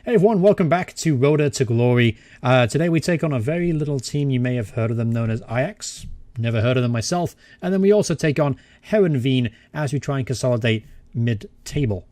Hey everyone, welcome back to Roda to Glory. Today we take on a very little team. You may have heard of them, known as Ajax. Never heard of them myself. And then we also take on Heerenveen as we try and consolidate mid-table.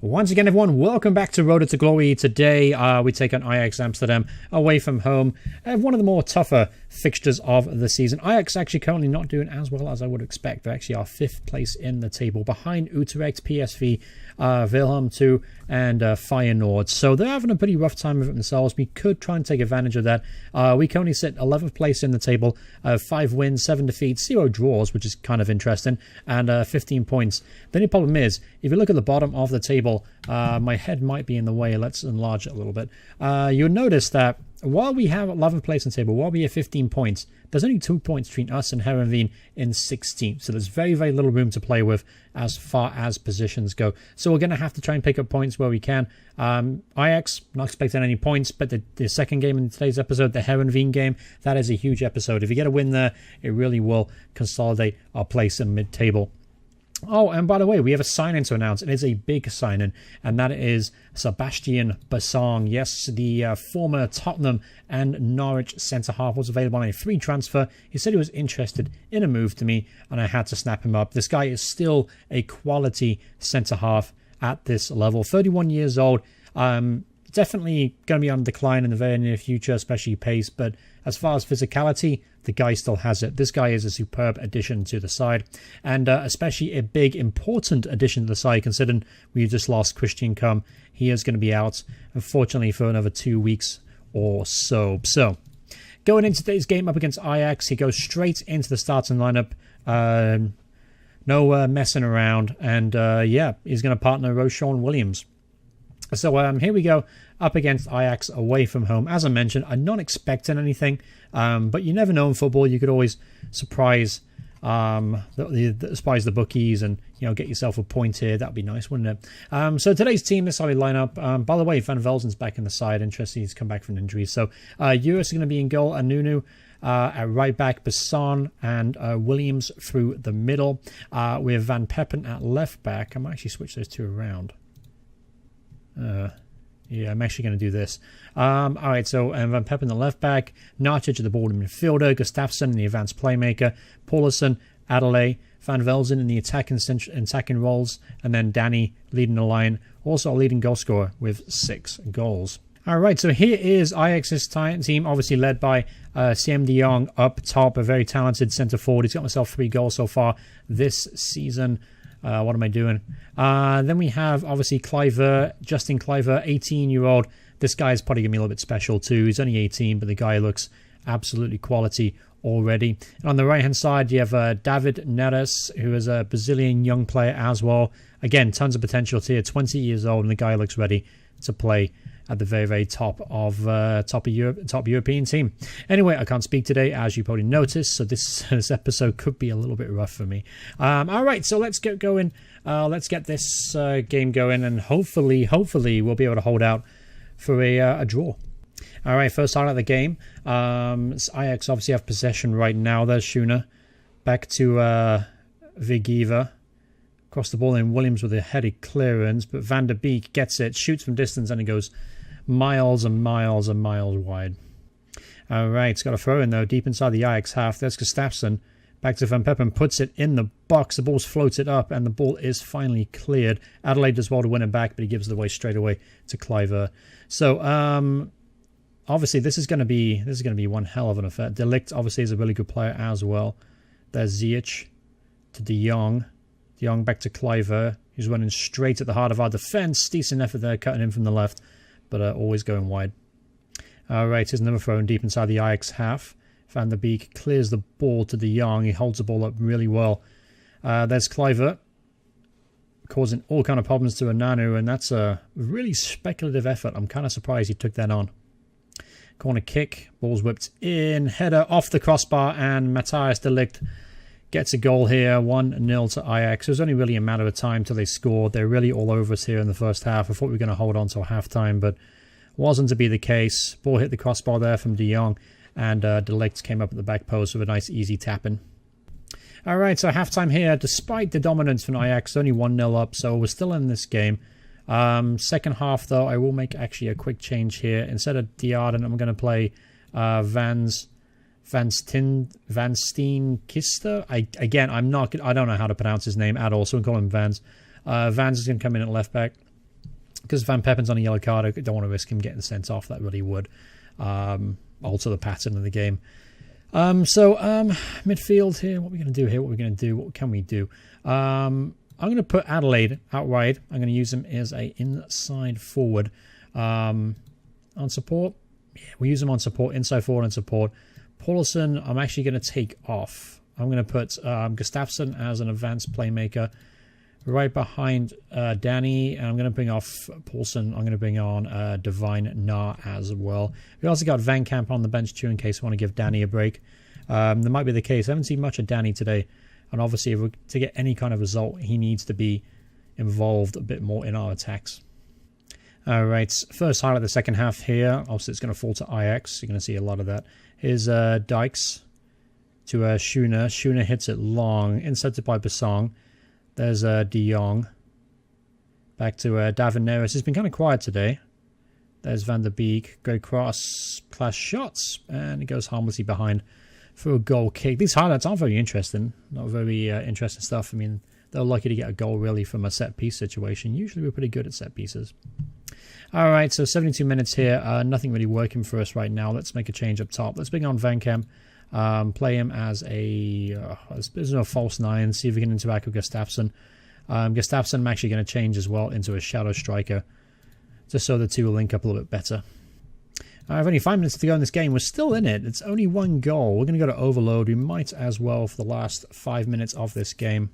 Once again, everyone, welcome back to Roda to Glory. Today, we take on Ajax Amsterdam away from home. One of the more tougher fixtures of the season. Ajax actually currently not doing as well as I would expect. They actually are 5th place in the table, behind Utrecht, PSV, Wilhelm II, and Feyenoord. So they're having a pretty rough time of it themselves. We could try and take advantage of that. We currently sit 11th place in the table, 5 wins, 7 defeats, 0 draws, which is kind of interesting, and 15 points. The only problem is, if you look at the bottom of the table, my head might be in the way. Let's enlarge it a little bit. You'll notice that while we have 11th place in the table, while we have 15 points, there's only 2 points between us and Heerenveen in 16th. So there's very, very little room to play with as far as positions go. So we're going to have to try and pick up points where we can. Ajax, not expecting any points, but the second game in today's episode, the Heerenveen game, that is a huge episode. If you get a win there, it really will consolidate our place in mid-table. Oh, and by the way, we have a sign-in to announce. It is a big sign-in, and that is Sebastian Bassong. Yes, the former Tottenham and Norwich centre-half was available on a free transfer. He said he was interested in a move to me, and I had to snap him up. This guy is still a quality centre-half at this level. 31 years old. Definitely going to be on decline in the very near future, especially pace, but as far as physicality, the guy still has it. This guy is a superb addition to the side, and especially a big, important addition to the side, considering we just lost Christian Cum. He is going to be out, unfortunately, for another 2 weeks or so. So, going into today's game up against Ajax, he goes straight into the starting lineup. No messing around, and yeah, he's going to partner Roshan Williams. So here we go, up against Ajax away from home. As I mentioned, I'm not expecting anything, but you never know in football. You could always surprise the bookies and get yourself a point here. That'd be nice, wouldn't it? So today's team, this solid lineup. By the way, Van Velzen's back in the side. Interesting, he's come back from injury. So Juris is going to be in goal, and Nunu at right back, Bassan and Williams through the middle. We have Van Peppen at left back. I might actually switch those two around. Yeah, I'm actually going to do this. All right, so Van Peppen the left back, Narcic at the ball midfielder, Gustafsson the advanced playmaker, Paulison, Adelaide, Van Velzen in the attacking roles, and then Danny leading the line, also a leading goal scorer with 6 goals. All right, so here is Ajax's team, obviously led by Siem de Jong up top, a very talented centre forward. He's got himself 3 goals so far this season. What am I doing? Then we have, obviously, Justin Kluivert, 18-year-old. This guy is probably going to be a little bit special, too. He's only 18, but the guy looks absolutely quality already. And on the right-hand side, you have David Neres, who is a Brazilian young player as well. Again, tons of potential here. 20 years old, and the guy looks ready to play at the very, very top European team. Anyway, I can't speak today, as you probably noticed, so this episode could be a little bit rough for me. All right, so let's get going. Let's get this game going, and hopefully we'll be able to hold out for a draw. All right, first start of the game. Ajax obviously have possession right now. There's Schooner. Back to Vigiva. Across the ball in Williams with a headed clearance, but Van der Beek gets it, shoots from distance, and it goes miles and miles and miles wide. All right, it's got a throw in though, deep inside the Ajax half. There's Gustafsson. Back to Van Peppen, puts it in the box. The ball's floated up, and the ball is finally cleared. Adelaide does well to win it back, but he gives it away straight away to Kluivert. So, obviously, this is going to be one hell of an affair. De Ligt obviously is a really good player as well. There's Ziyech to De Jong. De Jong back to Kluivert. He's running straight at the heart of our defence. Decent effort there, cutting in from the left, but always going wide. All right, here's another throw in deep inside the Ajax half. Van der Beek clears the ball to De Jong. He holds the ball up really well. There's Kluivert, causing all kind of problems to Ananu, and that's a really speculative effort. I'm kind of surprised he took that on. Corner kick, ball's whipped in, header off the crossbar, and Matthijs de Ligt gets a goal here, 1-0 to Ajax. It was only really a matter of time till they scored. They're really all over us here in the first half. I thought we were going to hold on till half-time, but wasn't to be the case. Ball hit the crossbar there from De Jong, And Delict came up at the back post with a nice easy tap-in. Alright, so halftime here. Despite the dominance from Ajax, only 1-0 up, so we're still in this game. Second half, though, I will make actually a quick change here. Instead of Diarden, I'm going to play Van Steen Kister. I don't know how to pronounce his name at all, so we'll call him Vans. Vans is going to come in at left back. Because Van Peppen's on a yellow card, I don't want to risk him getting sent off. That really would alter the pattern of the game. Midfield here. What are we going to do here? What can we do? I'm going to put Adelaide out wide. I'm going to use him as a inside forward. On support, yeah, we use him on support, inside forward and support. Paulison, I'm actually going to take off. I'm going to put Gustafsson as an advanced playmaker. Right behind Danny, and I'm going to bring off Paulson. I'm going to bring on Divine Na as well. We also got Van Camp on the bench too, in case I want to give Danny a break. That might be the case. I haven't seen much of Danny today, and obviously, if we're to get any kind of result, he needs to be involved a bit more in our attacks. All right, first highlight of the second half here. Obviously, it's going to fall to Ajax. You're going to see a lot of that. Here's Dykes to Schooner. Schooner hits it long, intercepted by Basong. There's De Jong. Back to Davin Neres. He's been kind of quiet today. There's Van der Beek. Go cross, class shots, and it goes harmlessly behind for a goal kick. These highlights aren't very interesting. Not very interesting stuff. I mean, they're lucky to get a goal really from a set piece situation. Usually we're pretty good at set pieces. All right, so 72 minutes here. Nothing really working for us right now. Let's make a change up top. Let's bring on Van Kamp. Play him as a false 9. See if we can interact with Gustafsson. Gustafsson I'm actually going to change as well into a shadow striker, just so the two will link up a little bit better. I've only 5 minutes to go in this game. We're still in it. It's only 1 goal. We're going to go to overload. We might as well for the last 5 minutes of this game.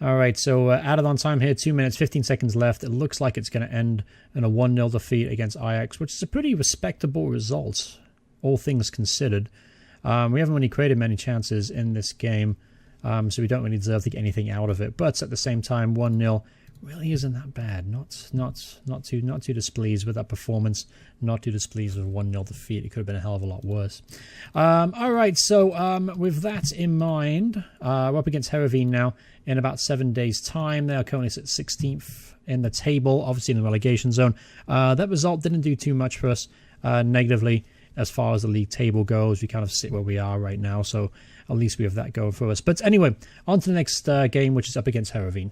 All right, so added on time here, 2 minutes, 15 seconds left. It looks like it's going to end in a 1-0 defeat against Ajax, which is a pretty respectable result, all things considered. We haven't really created many chances in this game, so we don't really deserve to get anything out of it. But at the same time, 1-0 really isn't that bad. Not too displeased with that performance. Not too displeased with a 1-0 defeat. It could have been a hell of a lot worse. All right, so with that in mind, we're up against Heerenveen now in about 7 days' time. They are currently at 16th in the table, obviously in the relegation zone. That result didn't do too much for us negatively. As far as the league table goes, we kind of sit where we are right now, so at least we have that going for us. But anyway, on to the next game, which is up against Heerenveen.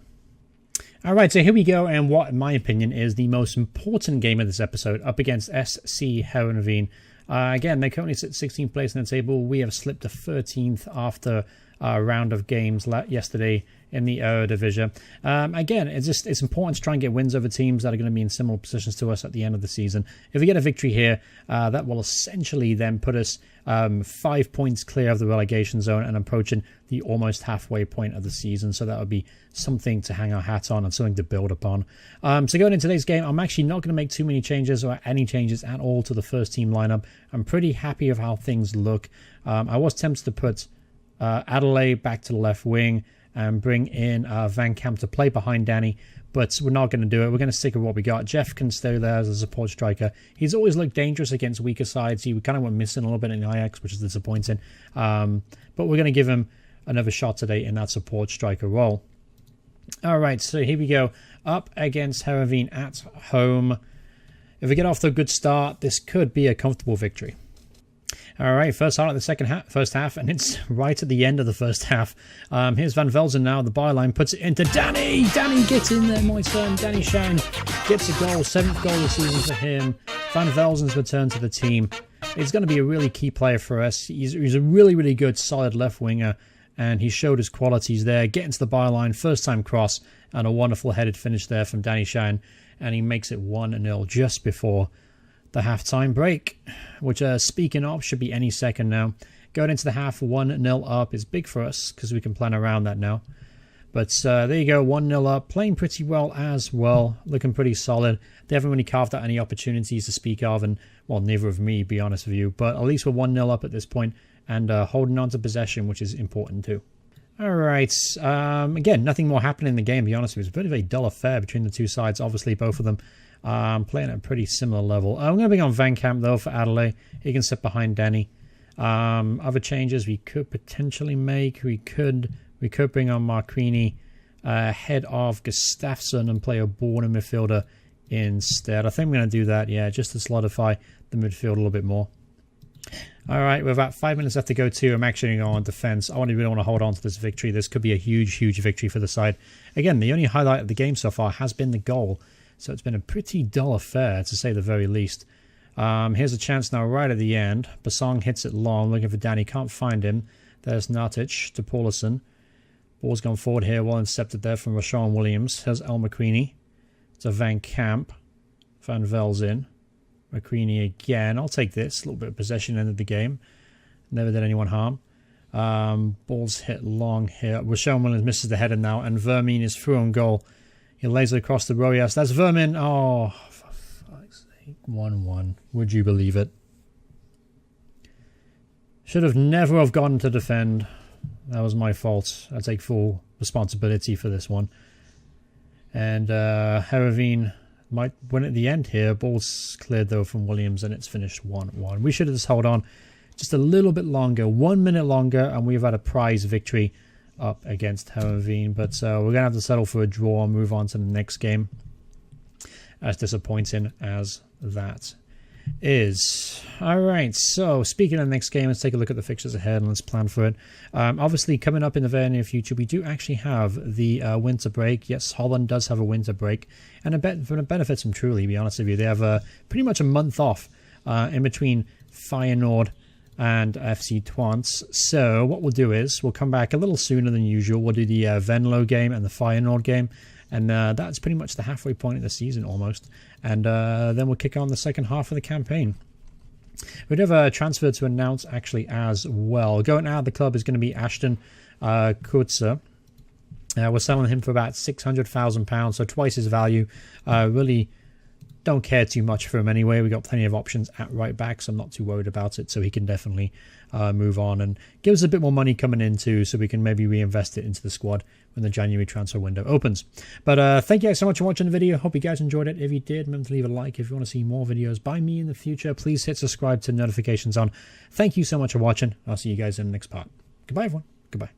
All right, so here we go, and what, in my opinion, is the most important game of this episode, up against SC Heerenveen. Again, they currently sit 16th place in the table. We have slipped to 13th after a round of games yesterday in the Eredivisie. Again, it's important to try and get wins over teams that are going to be in similar positions to us at the end of the season. If we get a victory here, that will essentially then put us 5 points clear of the relegation zone and approaching the almost halfway point of the season. So that would be something to hang our hat on and something to build upon. So going into today's game, I'm actually not going to make too many changes or any changes at all to the first team lineup. I'm pretty happy with how things look. I was tempted to put Adelaide back to the left wing and bring in Van Kamp to play behind Danny, but we're not going to do it. We're going to stick with what we got. Jeff can stay there as a support striker. He's always looked dangerous against weaker sides. He kind of went missing a little bit in Ajax, which is disappointing. But we're going to give him another shot today in that support striker role. All right, so here we go. Up against Heerenveen at home. If we get off to a good start, this could be a comfortable victory. All right, first highlight of the first half, and it's right at the end of the first half. Here's Van Velzen now. The byline puts it into Danny. Danny gets in there, my son. Danny Shine gets a goal. 7th goal of the season for him. Van Velzen's return to the team. He's going to be a really key player for us. He's a really, really good, solid left winger, and he showed his qualities there. Getting to the byline, first time cross, and a wonderful headed finish there from Danny Shine, and he makes it 1-0 just before the halftime break, which speaking of should be any second now. Going into the half, 1-0 up is big for us because we can plan around that now. But there you go, 1-0 up, playing pretty well as well, looking pretty solid. They haven't really carved out any opportunities to speak of, and well, neither of me, be honest with you. But at least we're 1-0 up at this point and holding on to possession, which is important too. All right, again, nothing more happening in the game, to be honest with you. It's a very dull affair between the two sides, obviously both of them. Playing at a pretty similar level. I'm going to bring on Van Kamp, though, for Adelaide. He can sit behind Danny. Other changes we could potentially make. We could bring on Marquini ahead of Gustafsson and play a Born midfielder instead. I think I'm going to do that, yeah, just to solidify the midfield a little bit more. All right, we're about 5 minutes left to go too. I'm actually going to go on defense. I really want to hold on to this victory. This could be a huge victory for the side. Again, the only highlight of the game so far has been the goal. So it's been a pretty dull affair, to say the very least. Here's a chance now right at the end. Basong hits it long, looking for Danny. Can't find him. There's Natic to Paulison. Ball's gone forward here. Well intercepted there from Rashawn Williams. Here's El McQueenie to Van Camp. Van Velzen. McQueenie again. I'll take this. A little bit of possession ended the game. Never did anyone harm. Ball's hit long here. Rashawn Williams misses the header now, and Vermin is through on goal. He lays it across the row. Yes, that's Vermin. Oh, for fuck's sake. 1-1. Would you believe it? Should have never have gone to defend. That was my fault. I take full responsibility for this one. And Heerenveen might win at the end here. Ball's cleared though from Williams, and it's finished 1-1. We should have just held on just a little bit longer, 1 minute longer, and we've had a prize victory up against Heerenveen. But we're going to have to settle for a draw and move on to the next game. As disappointing as that is. Alright, so speaking of the next game, let's take a look at the fixtures ahead and let's plan for it. Obviously, coming up in the very near future, we do actually have the winter break. Yes, Holland does have a winter break, and it benefits them truly, to be honest with you. They have pretty much a month off in between Feyenoord and FC Twente. So what we'll do is we'll come back a little sooner than usual. We'll do the Venlo game and the Feyenoord game, and that's pretty much the halfway point of the season almost. And then we'll kick on the second half of the campaign. We do have a transfer to announce actually as well. Going out of the club is going to be Ashton Kutzer. We're selling him for about £600,000, so twice his value. Really don't care too much for him anyway. We've got plenty of options at right back, so I'm not too worried about it. So he can definitely move on and give us a bit more money coming in too, so we can maybe reinvest it into the squad when the January transfer window opens. But thank you guys so much for watching the video. Hope you guys enjoyed it. If you did, remember to leave a like. If you want to see more videos by me in the future, please hit subscribe to notifications on. Thank you so much for watching. I'll see you guys in the next part. Goodbye, everyone. Goodbye.